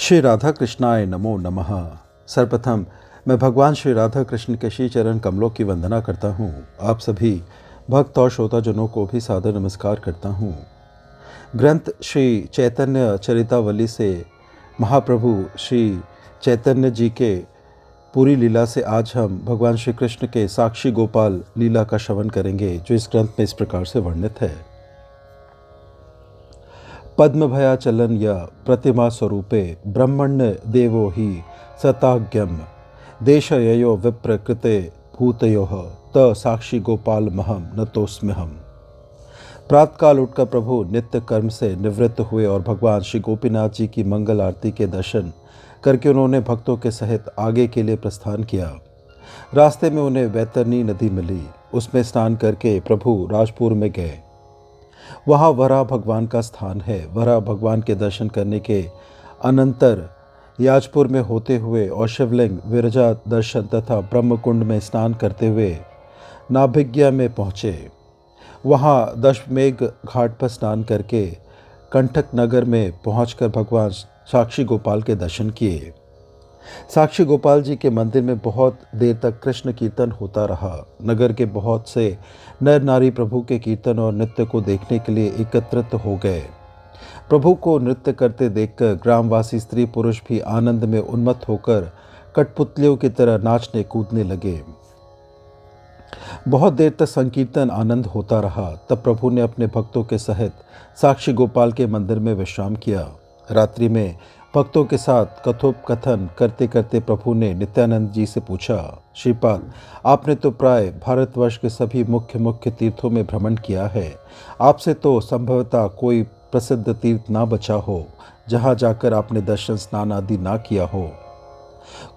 श्री राधा कृष्णाय नमो नमः। सर्वप्रथम मैं भगवान श्री राधा कृष्ण के श्री चरण कमलों की वंदना करता हूँ। आप सभी भक्त और श्रोताजनों को भी सादर नमस्कार करता हूँ। ग्रंथ श्री चैतन्य चरितावली से महाप्रभु श्री चैतन्य जी के पूरी लीला से आज हम भगवान श्री कृष्ण के साक्षी गोपाल लीला का श्रवण करेंगे, जो इस ग्रंथ में इस प्रकार से वर्णित है। पद्मभया चलन या प्रतिमा स्वरूपे ब्रह्मण्य देवो ही सताज्ञम देशयो विप्र कृते भूतयो त साक्षी गोपाल महम नतोस्म्यहम। प्रातकाल उठकर प्रभु नित्य कर्म से निवृत्त हुए और भगवान श्री गोपीनाथ जी की मंगल आरती के दर्शन करके उन्होंने भक्तों के सहित आगे के लिए प्रस्थान किया। रास्ते में उन्हें वैतरणी नदी मिली, उसमें स्नान करके प्रभु राजपुर में गए। वहाँ वराह भगवान का स्थान है। वराह भगवान के दर्शन करने के अनंतर याजपुर में होते हुए और शिवलिंग विरजा दर्शन तथा ब्रह्मकुंड में स्नान करते हुए नाभिज्ञा में पहुँचे। वहाँ दशमेघ घाट पर स्नान करके कंटक नगर में पहुंचकर भगवान साक्षी गोपाल के दर्शन किए। साक्षी गोपाल जी के मंदिर में बहुत देर तक कृष्ण कीर्तन होता रहा। नगर के बहुत से नर नारी प्रभु के कीर्तन और नृत्य को देखने के लिए एकत्रित हो गए। प्रभु को नृत्य करते देखकर ग्रामवासी स्त्री पुरुष भी आनंद में उन्मत्त होकर कठपुतलियों की तरह नाचने कूदने लगे। बहुत देर तक संकीर्तन आनंद होता रहा। तब प्रभु ने अपने भक्तों के सहित साक्षी गोपाल के मंदिर में विश्राम किया। रात्रि में भक्तों के साथ कथोपकथन करते करते प्रभु ने नित्यानंद जी से पूछा, श्रीपाद, आपने तो प्राय भारतवर्ष के सभी मुख्य मुख्य तीर्थों में भ्रमण किया है। आपसे तो संभवतः कोई प्रसिद्ध तीर्थ ना बचा हो जहाँ जाकर आपने दर्शन स्नान आदि ना किया हो।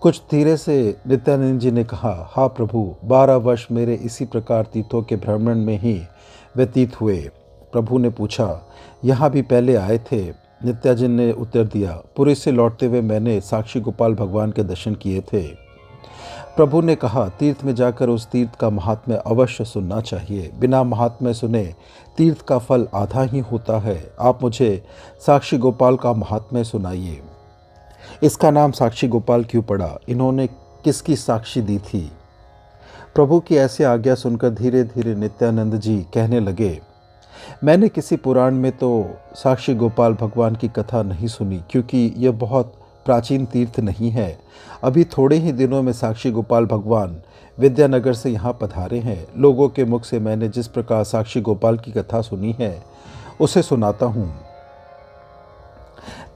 कुछ धीरे से नित्यानंद जी ने कहा, हाँ प्रभु, 12 वर्ष मेरे इसी प्रकार तीर्थों के भ्रमण में ही व्यतीत हुए। प्रभु ने पूछा, यहाँ भी पहले आए थे? नित्यानंद ने उत्तर दिया, पुरी से लौटते हुए मैंने साक्षी गोपाल भगवान के दर्शन किए थे। प्रभु ने कहा, तीर्थ में जाकर उस तीर्थ का महात्म्य अवश्य सुनना चाहिए। बिना महात्म्य सुने तीर्थ का फल आधा ही होता है। आप मुझे साक्षी गोपाल का महात्म्य सुनाइए। इसका नाम साक्षी गोपाल क्यों पड़ा? इन्होंने किसकी साक्षी दी थी? प्रभु की ऐसी आज्ञा सुनकर धीरे धीरे नित्यानंद जी कहने लगे, मैंने किसी पुराण में तो साक्षी गोपाल भगवान की कथा नहीं सुनी, क्योंकि यह बहुत प्राचीन तीर्थ नहीं है। अभी थोड़े ही दिनों में साक्षी गोपाल भगवान विद्यानगर से यहाँ पधारे हैं। लोगों के मुख से मैंने जिस प्रकार साक्षी गोपाल की कथा सुनी है उसे सुनाता हूँ।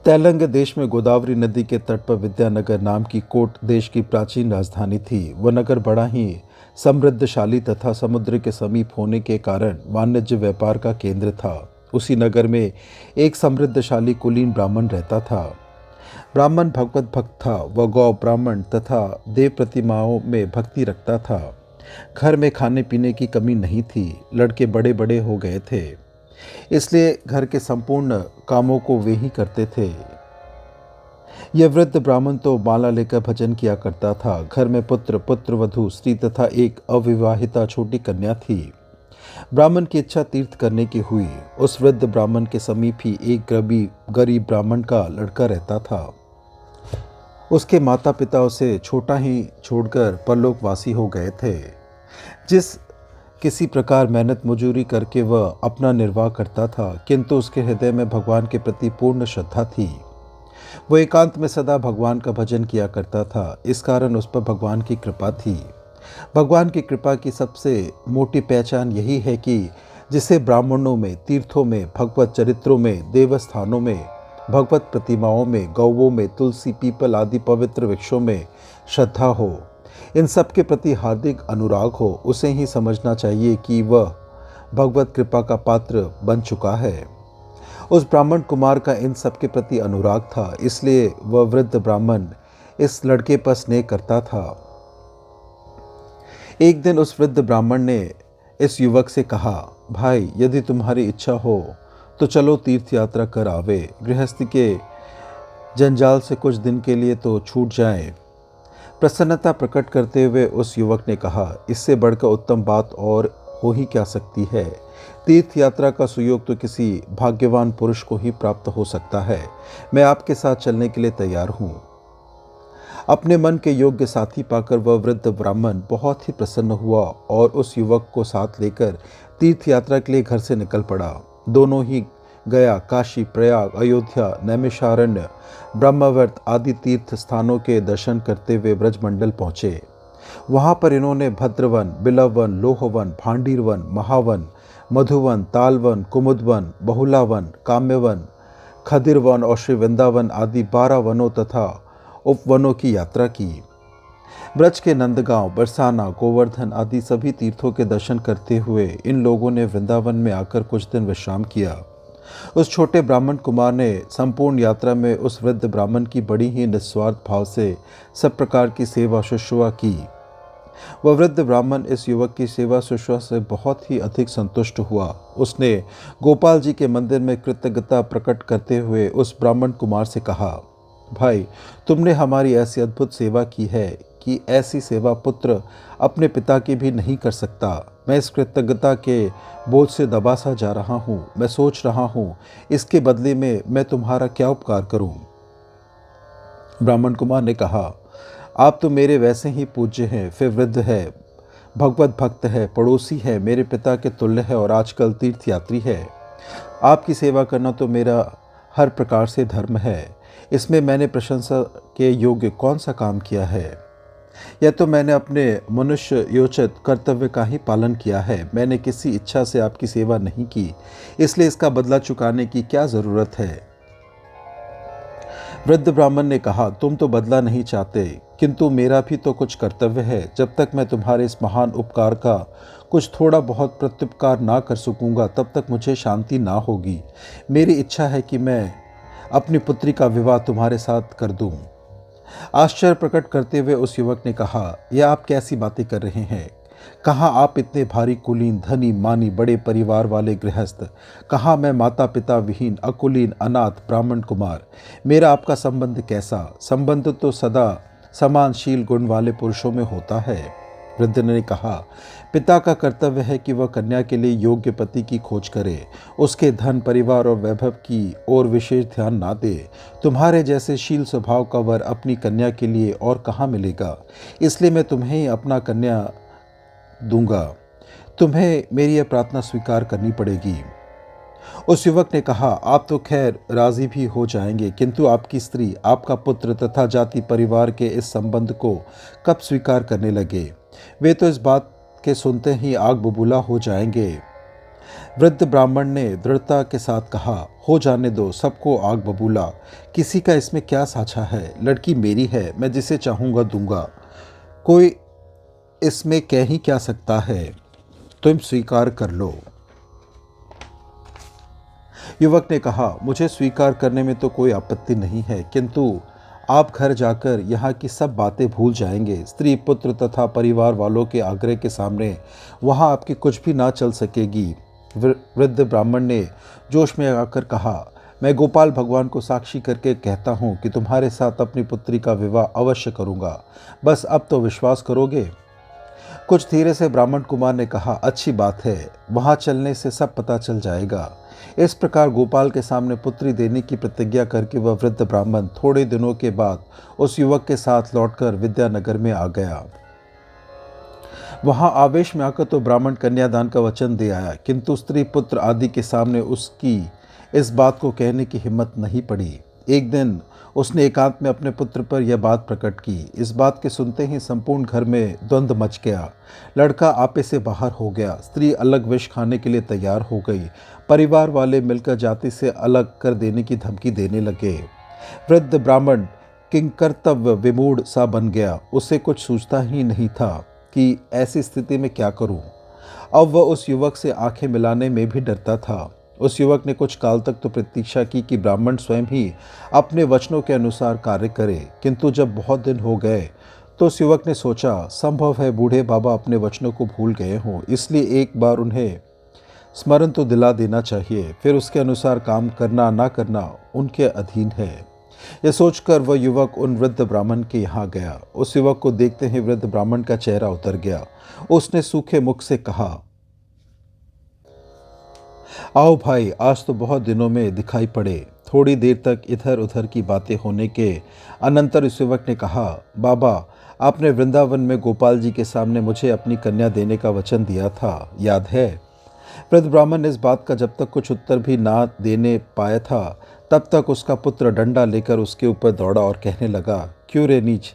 तेलंग देश में गोदावरी नदी के तट पर विद्यानगर नाम की कोट देश की प्राचीन राजधानी थी। वह नगर बड़ा ही समृद्धशाली तथा समुद्र के समीप होने के कारण वाणिज्य व्यापार का केंद्र था। उसी नगर में एक समृद्धशाली कुलीन ब्राह्मण रहता था। ब्राह्मण भगवत भक्त था। वह गौ ब्राह्मण तथा देव प्रतिमाओं में भक्ति रखता था। घर में खाने पीने की कमी नहीं थी। लड़के बड़े बड़े हो गए थे, इसलिए घर के संपूर्ण कामों को वे ही करते थे। यह वृद्ध ब्राह्मण तो माला लेकर भजन किया करता था। घर में पुत्र, पुत्रवधू, स्त्री तथा एक अविवाहिता छोटी कन्या थी। ब्राह्मण की इच्छा तीर्थ करने की हुई। उस वृद्ध ब्राह्मण के समीप ही एक गरीब ब्राह्मण का लड़का रहता था। उसके माता पिता उसे छोटा ही छोड़कर परलोकवासी हो गए थे। जिस किसी प्रकार मेहनत मजूरी करके वह अपना निर्वाह करता था, किंतु उसके हृदय में भगवान के प्रति पूर्ण श्रद्धा थी। वह एकांत में सदा भगवान का भजन किया करता था। इस कारण उस पर भगवान की कृपा थी। भगवान की कृपा की सबसे मोटी पहचान यही है कि जिसे ब्राह्मणों में, तीर्थों में, भगवत चरित्रों में, देवस्थानों में, भगवत प्रतिमाओं में, गौवों में, तुलसी, पीपल आदि पवित्र वृक्षों में श्रद्धा हो, इन सब के प्रति हार्दिक अनुराग हो, उसे ही समझना चाहिए कि वह भगवत कृपा का पात्र बन चुका है। उस ब्राह्मण कुमार का इन सब के प्रति अनुराग था, इसलिए वह वृद्ध ब्राह्मण इस लड़के पर स्नेह करता था। एक दिन उस वृद्ध ब्राह्मण ने इस युवक से कहा, भाई, यदि तुम्हारी इच्छा हो तो चलो तीर्थ यात्रा कर आवे। गृहस्थी के जंजाल से कुछ दिन के लिए तो छूट जाएं। प्रसन्नता प्रकट करते हुए उस युवक ने कहा, इससे बढ़कर उत्तम बात और हो ही क्या सकती है। तीर्थ यात्रा का सुयोग तो किसी भाग्यवान पुरुष को ही प्राप्त हो सकता है। मैं आपके साथ चलने के लिए तैयार हूँ। अपने मन के योग्य साथी पाकर वह वृद्ध ब्राह्मण बहुत ही प्रसन्न हुआ और उस युवक को साथ लेकर तीर्थ यात्रा के लिए घर से निकल पड़ा। दोनों ही गया, काशी, प्रयाग, अयोध्या, नैमिषारण्य, ब्रह्मावर्त आदि तीर्थ स्थानों के दर्शन करते हुए ब्रजमंडल पहुँचे। वहाँ पर इन्होंने भद्रवन, बिलवन, लोहवन, भांडीरवन, महावन, मधुवन, तालवन, कुमुदवन, बहुलावन, काम्यवन, खदिरवन और श्री वृंदावन आदि 12 वनों तथा उपवनों की यात्रा की। ब्रज के नंदगांव, बरसाना, गोवर्धन आदि सभी तीर्थों के दर्शन करते हुए इन लोगों ने वृंदावन में आकर कुछ दिन विश्राम किया। उस छोटे ब्राह्मण कुमार ने संपूर्ण यात्रा में उस वृद्ध ब्राह्मण की बड़ी ही निस्वार्थ भाव से सब प्रकार की सेवा शुश्रूषा की। वह वृद्ध ब्राह्मण इस युवक की सेवा शुश्रूषा से बहुत ही अधिक संतुष्ट हुआ। उसने गोपाल जी के मंदिर में कृतज्ञता प्रकट करते हुए उस ब्राह्मण कुमार से कहा, भाई, तुमने हमारी ऐसी अद्भुत सेवा की है कि ऐसी सेवा पुत्र अपने पिता की भी नहीं कर सकता। मैं इस कृतज्ञता के बोझ से दबा सा जा रहा हूँ। मैं सोच रहा हूँ इसके बदले में मैं तुम्हारा क्या उपकार करूँ। ब्राह्मण कुमार ने कहा, आप तो मेरे वैसे ही पूज्य हैं, फिर वृद्ध है, भगवत भक्त है, पड़ोसी है, मेरे पिता के तुल्य है और आजकल तीर्थयात्री है। आपकी सेवा करना तो मेरा हर प्रकार से धर्म है। इसमें मैंने प्रशंसा के योग्य कौन सा काम किया है? यह तो मैंने अपने मनुष्य योचित कर्तव्य का ही पालन किया है। मैंने किसी इच्छा से आपकी सेवा नहीं की, इसलिए इसका बदला चुकाने की क्या जरूरत है। वृद्ध ब्राह्मण ने कहा, तुम तो बदला नहीं चाहते, किंतु मेरा भी तो कुछ कर्तव्य है। जब तक मैं तुम्हारे इस महान उपकार का कुछ थोड़ा बहुत प्रत्युपकार ना कर सकूंगा, तब तक मुझे शांति ना होगी। मेरी इच्छा है कि मैं अपनी पुत्री का विवाह तुम्हारे साथ कर दूं। आश्चर्य प्रकट करते हुए उस युवक ने कहा, यह आप कैसी बातें कर रहे हैं? कहाँ आप इतने भारी कुलीन, धनी, मानी, बड़े परिवार वाले गृहस्थ, कहाँ मैं माता पिता विहीन, अकुलीन, अनाथ ब्राह्मण कुमार। मेरा आपका संबंध कैसा? संबंध तो सदा समानशील गुण वाले पुरुषों में होता है। वृद्ध ने कहा, पिता का कर्तव्य है कि वह कन्या के लिए योग्य पति की खोज करे, उसके धन, परिवार और वैभव की ओर विशेष ध्यान ना दे। तुम्हारे जैसे शील स्वभाव का वर अपनी कन्या के लिए और कहाँ मिलेगा? इसलिए मैं तुम्हें ही अपना कन्या दूंगा। तुम्हें मेरी यह प्रार्थना स्वीकार करनी पड़ेगी। उस युवक ने कहा, आप तो खैर राजी भी हो जाएंगे, किंतु आपकी स्त्री, आपका पुत्र तथा जाति परिवार के इस संबंध को कब स्वीकार करने लगे? वे तो इस बात के सुनते ही आग बबूला हो जाएंगे। वृद्ध ब्राह्मण ने दृढ़ता के साथ कहा, हो जाने दो, सबको आग बबूला। किसी का इसमें क्या साझा है? लड़की मेरी है, मैं जिसे चाहूँगा दूंगा। कोई इसमें कह ही क्या सकता है? तुम स्वीकार कर लो। युवक ने कहा, मुझे स्वीकार करने में तो कोई आपत्ति नहीं है, किंतु आप घर जाकर यहाँ की सब बातें भूल जाएंगे। स्त्री, पुत्र तथा परिवार वालों के आग्रह के सामने वहाँ आपकी कुछ भी ना चल सकेगी। वृद्ध ब्राह्मण ने जोश में आकर कहा, मैं गोपाल भगवान को साक्षी करके कहता हूँ कि तुम्हारे साथ अपनी पुत्री का विवाह अवश्य करूँगा। बस अब तो विश्वास करोगे? कुछ धीरे से ब्राह्मण कुमार ने कहा, अच्छी बात है, वहाँ चलने से सब पता चल जाएगा। इस प्रकार गोपाल के सामने पुत्री देने की प्रतिज्ञा करके वह वृद्ध ब्राह्मण थोड़े दिनों के बाद उस युवक के साथ लौटकर विद्यानगर में आ गया। वहां आवेश में आकर तो ब्राह्मण कन्यादान का वचन दे आया, किंतु स्त्री, पुत्र आदि के सामने उसकी इस बात को कहने की हिम्मत नहीं पड़ी। एक दिन उसने एकांत में अपने पुत्र पर यह बात प्रकट की। इस बात के सुनते ही संपूर्ण घर में द्वंद्व मच गया। लड़का आपे से बाहर हो गया, स्त्री अलग विष खाने के लिए तैयार हो गई, परिवार वाले मिलकर जाति से अलग कर देने की धमकी देने लगे। वृद्ध ब्राह्मण किंकर्तव्य विमूढ़ सा बन गया। उसे कुछ सूझता ही नहीं था कि ऐसी स्थिति में क्या करूं। अब वह उस युवक से आंखें मिलाने में भी डरता था। उस युवक ने कुछ काल तक तो प्रतीक्षा की कि ब्राह्मण स्वयं ही अपने वचनों के अनुसार कार्य करे, किंतु जब बहुत दिन हो गए तो उस युवक ने सोचा, संभव है बूढ़े बाबा अपने वचनों को भूल गए हों, इसलिए एक बार उन्हें स्मरण तो दिला देना चाहिए, फिर उसके अनुसार काम करना ना करना उनके अधीन है। यह सोचकर वह युवक उन वृद्ध ब्राह्मण के यहाँ गया। उस युवक को देखते ही वृद्ध ब्राह्मण का चेहरा उतर गया। उसने सूखे मुख से कहा, आओ भाई, आज तो बहुत दिनों में दिखाई पड़े। थोड़ी देर तक इधर उधर की बातें होने के अनंतर इस युवक ने कहा, बाबा, आपने वृंदावन में गोपाल जी के सामने मुझे अपनी कन्या देने का वचन दिया था, याद है? वृद्ध ब्राह्मण ने इस बात का जब तक कुछ उत्तर भी ना देने पाया था, तब तक उसका पुत्र डंडा लेकर उसके ऊपर दौड़ा और कहने लगा, क्यों रे नीच,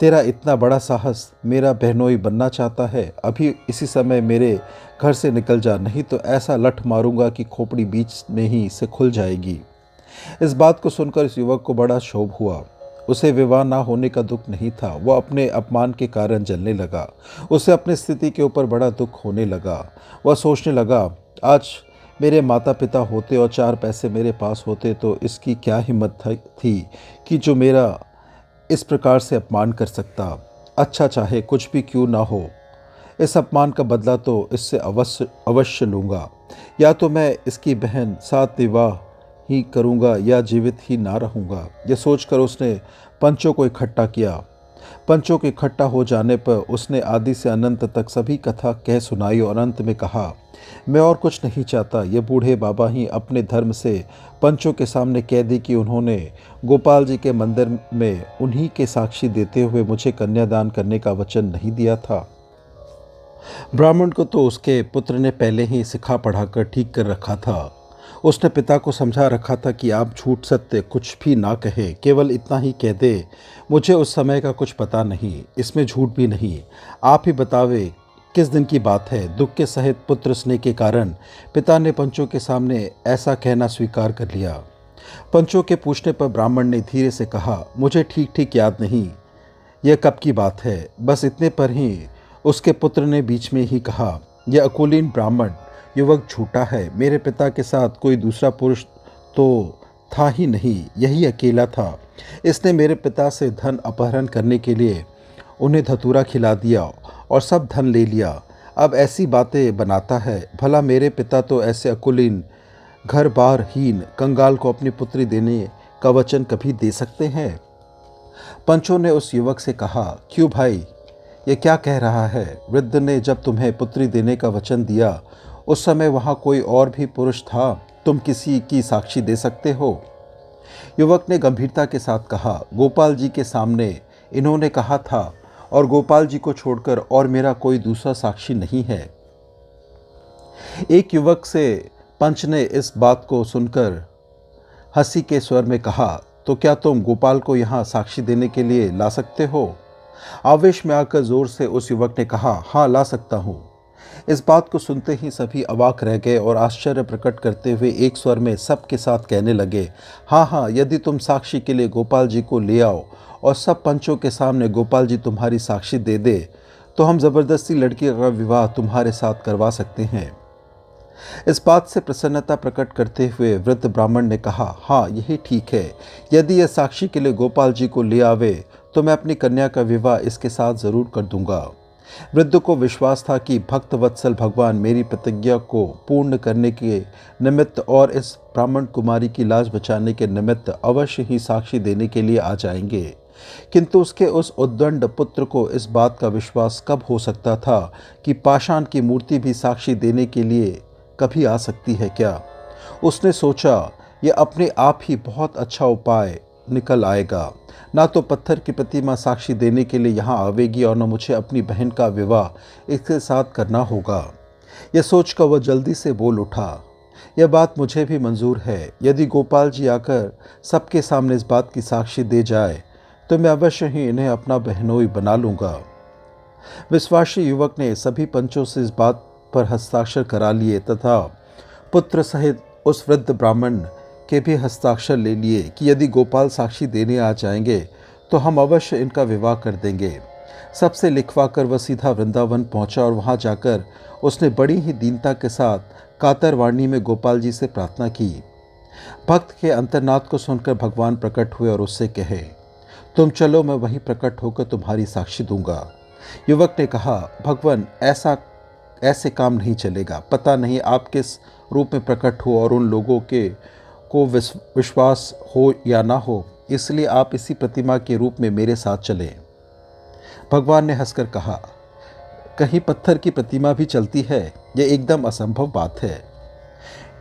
तेरा इतना बड़ा साहस, मेरा बहनोई बनना चाहता है? अभी इसी समय मेरे घर से निकल जा, नहीं तो ऐसा लठ मारूंगा कि खोपड़ी बीच में ही से खुल जाएगी। इस बात को सुनकर इस युवक को बड़ा क्षोभ हुआ। उसे विवाह ना होने का दुख नहीं था, वह अपने अपमान के कारण जलने लगा। उसे अपनी स्थिति के ऊपर बड़ा दुख होने लगा। वह सोचने लगा, आज मेरे माता पिता होते और 4 पैसे मेरे पास होते तो इसकी क्या हिम्मत थी कि जो मेरा इस प्रकार से अपमान कर सकता। अच्छा, चाहे कुछ भी क्यों ना हो, इस अपमान का बदला तो इससे अवश्य अवश्य लूँगा। या तो मैं इसकी बहन साथ विवाह ही करूँगा या जीवित ही ना रहूँगा। यह सोचकर उसने पंचों को इकट्ठा किया। पंचों के इकट्ठा हो जाने पर उसने आदि से अनंत तक सभी कथा कह सुनाई और अंत में कहा, मैं और कुछ नहीं चाहता। ये बूढ़े बाबा ही अपने धर्म से पंचों के सामने कह दी कि उन्होंने गोपाल जी के मंदिर में उन्हीं के साक्षी देते हुए मुझे कन्यादान करने का वचन नहीं दिया था। ब्राह्मण को तो उसके पुत्र ने पहले ही सिखा पढ़ाकर ठीक कर रखा था। उसने पिता को समझा रखा था कि आप झूठ सत्य कुछ भी ना कहे, केवल इतना ही कह दे, मुझे उस समय का कुछ पता नहीं, इसमें झूठ भी नहीं। आप ही बतावे किस दिन की बात है। दुख के सहित पुत्र स्नेह के कारण पिता ने पंचों के सामने ऐसा कहना स्वीकार कर लिया। पंचों के पूछने पर ब्राह्मण ने धीरे से कहा, मुझे ठीक ठीक याद नहीं, यह कब की बात है। बस इतने पर ही उसके पुत्र ने बीच में ही कहा, यह अकुलीन ब्राह्मण युवक झूठा है। मेरे पिता के साथ कोई दूसरा पुरुष तो था ही नहीं, यही अकेला था। इसने मेरे पिता से धन अपहरण करने के लिए उन्हें धतूरा खिला दिया और सब धन ले लिया। अब ऐसी बातें बनाता है। भला मेरे पिता तो ऐसे अकुलीन घर बार हीन कंगाल को अपनी पुत्री देने का वचन कभी दे सकते हैं? पंचों ने उस युवक से कहा, क्यों भाई, ये क्या कह रहा है? वृद्ध ने जब तुम्हें पुत्री देने का वचन दिया उस समय वहाँ कोई और भी पुरुष था? तुम किसी की साक्षी दे सकते हो? युवक ने गंभीरता के साथ कहा, गोपाल जी के सामने इन्होंने कहा था और गोपाल जी को छोड़कर और मेरा कोई दूसरा साक्षी नहीं है। एक युवक से पंच ने इस बात को सुनकर हंसी के स्वर में कहा, तो क्या तुम गोपाल को यहाँ साक्षी देने के लिए ला सकते हो? आवेश में आकर जोर से उस युवक ने कहा, हाँ, ला सकता हूँ। इस बात को सुनते ही सभी अवाक रह गए और आश्चर्य प्रकट करते हुए एक स्वर में सबके साथ कहने लगे, हाँ हाँ, यदि तुम साक्षी के लिए गोपाल जी को ले आओ और सब पंचों के सामने गोपाल जी तुम्हारी साक्षी दे दे तो हम जबरदस्ती लड़की का विवाह तुम्हारे साथ करवा सकते हैं। इस बात से प्रसन्नता प्रकट करते हुए वृद्ध ब्राह्मण ने कहा, हाँ, यही ठीक है। यदि यह साक्षी के लिए गोपाल जी को ले आवे तो मैं अपनी कन्या का विवाह इसके साथ जरूर कर दूंगा। वृद्ध को विश्वास था कि भक्त वत्सल भगवान मेरी प्रतिज्ञा को पूर्ण करने के निमित्त और इस ब्राह्मण कुमारी की लाज बचाने के निमित्त अवश्य ही साक्षी देने के लिए आ जाएंगे। किंतु उसके उस उद्दंड पुत्र को इस बात का विश्वास कब हो सकता था कि पाषाण की मूर्ति भी साक्षी देने के लिए कभी आ सकती है क्या? उसने सोचा, यह अपने आप ही बहुत अच्छा उपाय निकल आएगा। ना तो पत्थर की प्रतिमा साक्षी देने के लिए यहाँ आवेगी और न मुझे अपनी बहन का विवाह इसके साथ करना होगा। यह सोचकर वह जल्दी से बोल उठा, यह बात मुझे भी मंजूर है। यदि गोपाल जी आकर सबके सामने इस बात की साक्षी दे जाए तो मैं अवश्य ही इन्हें अपना बहनोई बना लूँगा। विश्वासी युवक ने सभी पंचों से इस बात पर हस्ताक्षर करा लिए तथा पुत्र सहित उस वृद्ध ब्राह्मण के भी हस्ताक्षर ले लिए कि यदि गोपाल साक्षी देने आ जाएंगे तो हम अवश्य इनका विवाह कर देंगे। सबसे लिखवा कर वह सीधा वृंदावन पहुंचा और वहां जाकर उसने बड़ी ही दीनता के साथ कातर वाणी में गोपाल जी से प्रार्थना की। भक्त के अंतर्नाद को सुनकर भगवान प्रकट हुए और उससे कहे, तुम चलो, मैं वहीं प्रकट होकर तुम्हारी साक्षी दूंगा। युवक ने कहा, भगवान, ऐसे काम नहीं चलेगा। पता नहीं आप किस रूप में प्रकट हो और उन लोगों के को विश्वास हो या ना हो, इसलिए आप इसी प्रतिमा के रूप में मेरे साथ चलें। भगवान ने हंसकर कहा, कहीं पत्थर की प्रतिमा भी चलती है? यह एकदम असंभव बात है।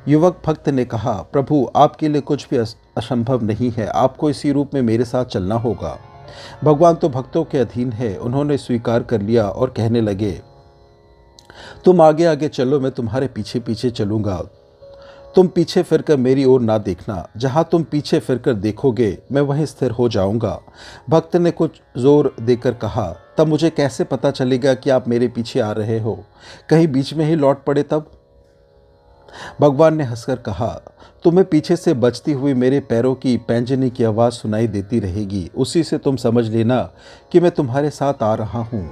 युवक भक्त ने कहा, प्रभु आपके लिए कुछ भी असंभव नहीं है, आपको इसी रूप में मेरे साथ चलना होगा। भगवान तो भक्तों के अधीन है। उन्होंने स्वीकार कर लिया और कहने लगे, तुम आगे आगे चलो, मैं तुम्हारे पीछे पीछे चलूंगा। तुम पीछे फिरकर मेरी ओर ना देखना, जहां तुम पीछे फिरकर देखोगे मैं वहीं स्थिर हो जाऊंगा। भक्त ने कुछ जोर देकर कहा, तब मुझे कैसे पता चलेगा कि आप मेरे पीछे आ रहे हो? कहीं बीच में ही लौट पड़े तब? भगवान ने हंसकर कहा, तुम्हें पीछे से बजती हुई मेरे पैरों की पैंजनी की आवाज़ सुनाई देती रहेगी, उसी से तुम समझ लेना कि मैं तुम्हारे साथ आ रहा हूँ।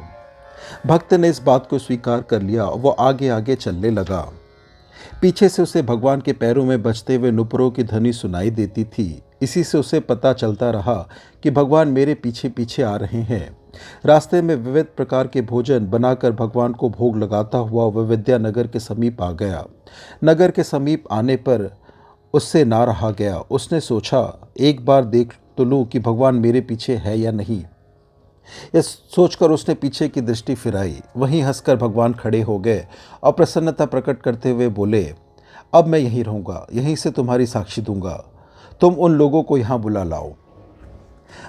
भक्त ने इस बात को स्वीकार कर लिया और वो आगे आगे चलने लगा। पीछे से उसे भगवान के पैरों में बजते हुए नुपुरों की ध्वनि सुनाई देती थी। इसी से उसे पता चलता रहा कि भगवान मेरे पीछे पीछे आ रहे हैं। रास्ते में विविध प्रकार के भोजन बनाकर भगवान को भोग लगाता हुआ वह विद्यानगर के समीप आ गया। नगर के समीप आने पर उससे ना रहा गया। उसने सोचा, एक बार देख तो लूं कि भगवान मेरे पीछे है या नहीं। यह सोचकर उसने पीछे की दृष्टि फिराई। वहीं हंसकर भगवान खड़े हो गए और प्रसन्नता प्रकट करते हुए बोले, अब मैं यहीं रहूँगा, यहीं से तुम्हारी साक्षी दूंगा। तुम उन लोगों को यहाँ बुला लाओ।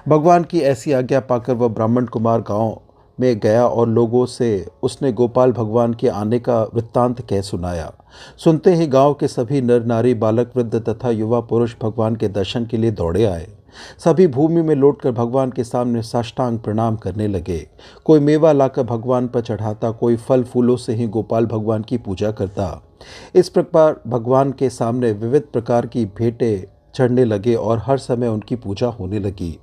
भगवान की ऐसी आज्ञा पाकर वह ब्राह्मण कुमार गांव में गया और लोगों से उसने गोपाल भगवान के आने का वृत्तांत कह सुनाया। सुनते ही गांव के सभी नर नारी, बालक वृद्ध तथा युवा पुरुष भगवान के दर्शन के लिए दौड़े आए। सभी भूमि में लौटकर भगवान के सामने साष्टांग प्रणाम करने लगे। कोई मेवा लाकर भगवान पर चढ़ाता, कोई फल फूलों से ही गोपाल भगवान की पूजा करता। इस प्रकार भगवान के सामने विविध प्रकार की भेंटें चढ़ने लगे और हर समय उनकी पूजा होने लगी।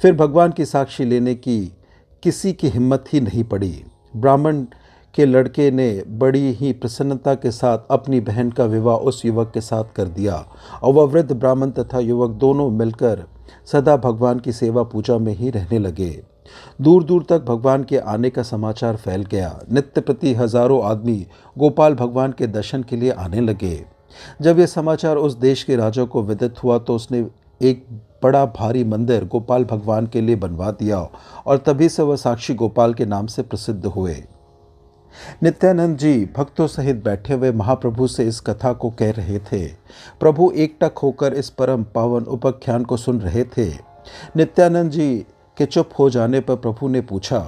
फिर भगवान की साक्षी लेने की किसी की हिम्मत ही नहीं पड़ी। ब्राह्मण के लड़के ने बड़ी ही प्रसन्नता के साथ अपनी बहन का विवाह उस युवक के साथ कर दिया और वह वृद्ध ब्राह्मण तथा युवक दोनों मिलकर सदा भगवान की सेवा पूजा में ही रहने लगे। दूर दूर तक भगवान के आने का समाचार फैल गया। नित्य प्रति हजारों आदमी गोपाल भगवान के दर्शन के लिए आने लगे। जब यह समाचार उस देश के राजा को विदित हुआ तो उसने एक बड़ा भारी मंदिर गोपाल भगवान के लिए बनवा दिया और तभी से वह साक्षी गोपाल के नाम से प्रसिद्ध हुए। नित्यानंद जी भक्तों सहित बैठे हुए महाप्रभु से इस कथा को कह रहे थे। प्रभु एकटक होकर इस परम पावन उपाख्यान को सुन रहे थे। नित्यानंद जी के चुप हो जाने पर प्रभु ने पूछा,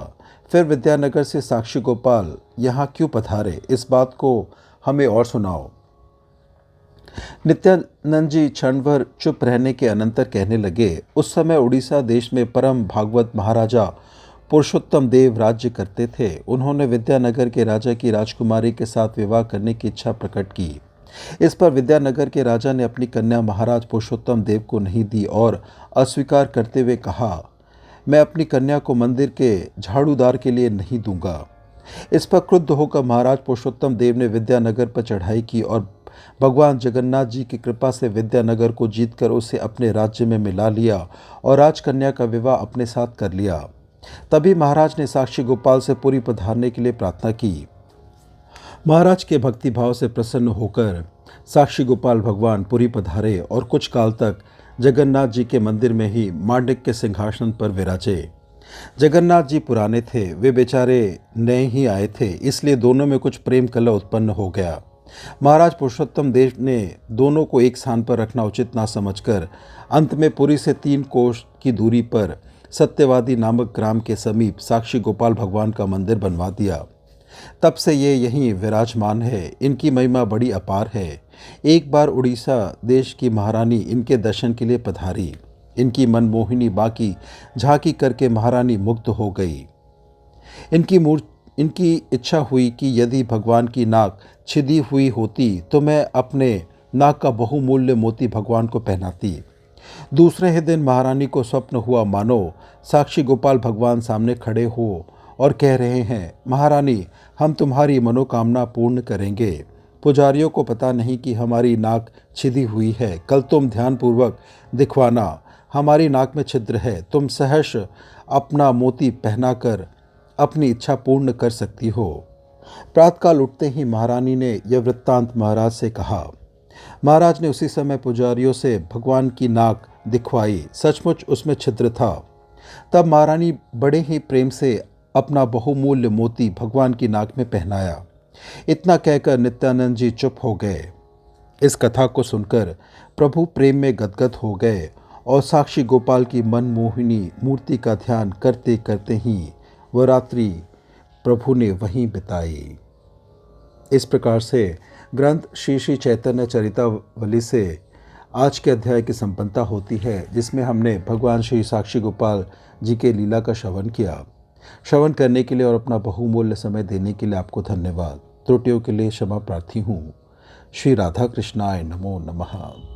फिर विद्यानगर से साक्षी गोपाल यहाँ क्यों पधारे? इस बात को हमें और सुनाओ। नित्यानंद जी क्षण भर चुप रहने के अनंतर कहने लगे, उस समय उड़ीसा देश में परम भागवत महाराजा पुरुषोत्तम देव राज्य करते थे। उन्होंने विद्यानगर के राजा की राजकुमारी के साथ विवाह करने की इच्छा प्रकट की। इस पर विद्यानगर के राजा ने अपनी कन्या महाराज पुरुषोत्तम देव को नहीं दी और अस्वीकार करते हुए कहा, मैं अपनी कन्या को मंदिर के झाड़ूदार के लिए नहीं दूंगा। इस पर क्रुद्ध होकर महाराज पुरुषोत्तम देव ने विद्यानगर पर चढ़ाई की और भगवान जगन्नाथ जी की कृपा से विद्यानगर को जीतकर उसे अपने राज्य में मिला लिया और राजकन्या का विवाह अपने साथ कर लिया। तभी महाराज ने साक्षी गोपाल से पुरी पधारने के लिए प्रार्थना की। महाराज के भक्तिभाव से प्रसन्न होकर साक्षी गोपाल भगवान पुरी पधारे और कुछ काल तक जगन्नाथ जी के मंदिर में ही मांडक के सिंहासन पर विराजे। जगन्नाथ जी पुराने थे, वे बेचारे नए ही आए थे, इसलिए दोनों में कुछ प्रेम कलह उत्पन्न हो गया। महाराज पुरुषोत्तम देव ने दोनों को एक स्थान पर रखना उचित ना समझकर अंत में पुरी से 3 कोस की दूरी पर सत्यवादी नामक ग्राम के समीप साक्षी गोपाल भगवान का मंदिर बनवा दिया। तब से ये यहीं विराजमान है। इनकी महिमा बड़ी अपार है। एक बार उड़ीसा देश की महारानी इनके दर्शन के लिए पधारी। इनकी मनमोहिनी बाकी झांकी करके महारानी मुग्ध हो गई। इनकी इच्छा हुई कि यदि भगवान की नाक छिदी हुई होती तो मैं अपने नाक का बहुमूल्य मोती भगवान को पहनाती। दूसरे ही दिन महारानी को स्वप्न हुआ मानो साक्षी गोपाल भगवान सामने खड़े हो और कह रहे हैं, महारानी हम तुम्हारी मनोकामना पूर्ण करेंगे। पुजारियों को पता नहीं कि हमारी नाक छिदी हुई है, कल तुम ध्यानपूर्वक दिखवाना, हमारी नाक में छिद्र है, तुम सहर्ष अपना मोती पहनाकर अपनी इच्छा पूर्ण कर सकती हो। प्रातःकाल उठते ही महारानी ने यह वृत्तांत महाराज से कहा। महाराज ने उसी समय पुजारियों से भगवान की नाक दिखवाई। सचमुच उसमें छिद्र था। तब महारानी बड़े ही प्रेम से अपना बहुमूल्य मोती भगवान की नाक में पहनाया। इतना कहकर नित्यानंद जी चुप हो गए। इस कथा को सुनकर प्रभु प्रेम में गदगद हो गए और साक्षी गोपाल की मनमोहिनी मूर्ति का ध्यान करते करते ही वह रात्रि प्रभु ने वहीं बिताई। इस प्रकार से ग्रंथ श्री श्री चैतन्य चरितावली से आज के अध्याय की संपन्नता होती है, जिसमें हमने भगवान श्री साक्षी गोपाल जी के लीला का श्रवण किया। श्रवण करने के लिए और अपना बहुमूल्य समय देने के लिए आपको धन्यवाद। त्रुटियों के लिए क्षमा प्रार्थी हूँ। श्री राधा कृष्णाय नमो नमः।